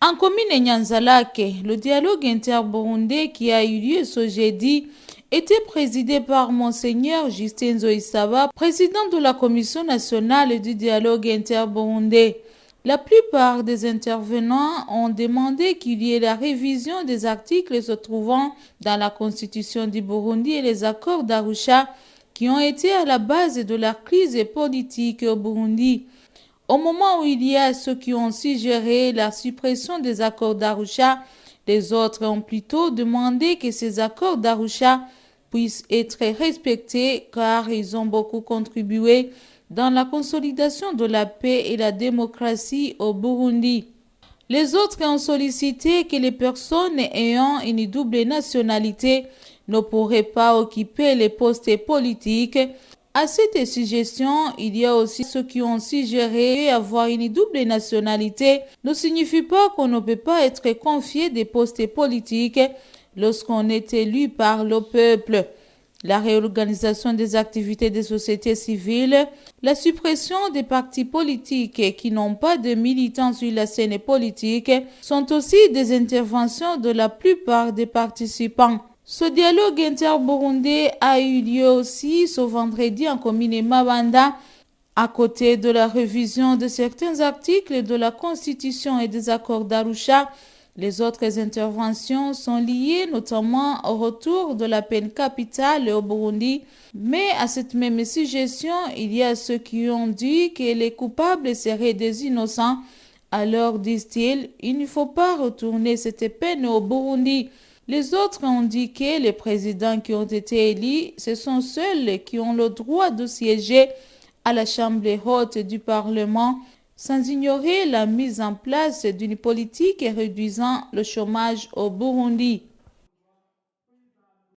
En commune Nyanzalake, le dialogue inter-burundais qui a eu lieu ce jeudi était présidé par Monseigneur Justin Zoïsaba, président de la Commission nationale du dialogue inter-burundais. La plupart des intervenants ont demandé qu'il y ait la révision des articles se trouvant dans la Constitution du Burundi et les accords d'Arusha qui ont été à la base de la crise politique au Burundi. Au moment où il y a ceux qui ont suggéré la suppression des accords d'Arusha, les autres ont plutôt demandé que ces accords d'Arusha puissent être respectés car ils ont beaucoup contribué dans la consolidation de la paix et la démocratie au Burundi. Les autres ont sollicité que les personnes ayant une double nationalité ne pourraient pas occuper les postes politiques. À cette suggestion, il y a aussi ceux qui ont suggéré avoir une double nationalité ne signifie pas qu'on ne peut pas être confié des postes politiques lorsqu'on est élu par le peuple. La réorganisation des activités des sociétés civiles, la suppression des partis politiques qui n'ont pas de militants sur la scène politique sont aussi des interventions de la plupart des participants. Ce dialogue inter-burundais a eu lieu aussi ce vendredi en commune Mabanda, à côté de la révision de certains articles de la Constitution et des accords d'Arusha. Les autres interventions sont liées notamment au retour de la peine capitale au Burundi. Mais à cette même suggestion, il y a ceux qui ont dit que les coupables seraient des innocents. Alors, disent-ils, il ne faut pas retourner cette peine au Burundi. Les autres ont dit que les présidents qui ont été élus, ce sont ceux qui ont le droit de siéger à la Chambre haute du Parlement, sans ignorer la mise en place d'une politique réduisant le chômage au Burundi.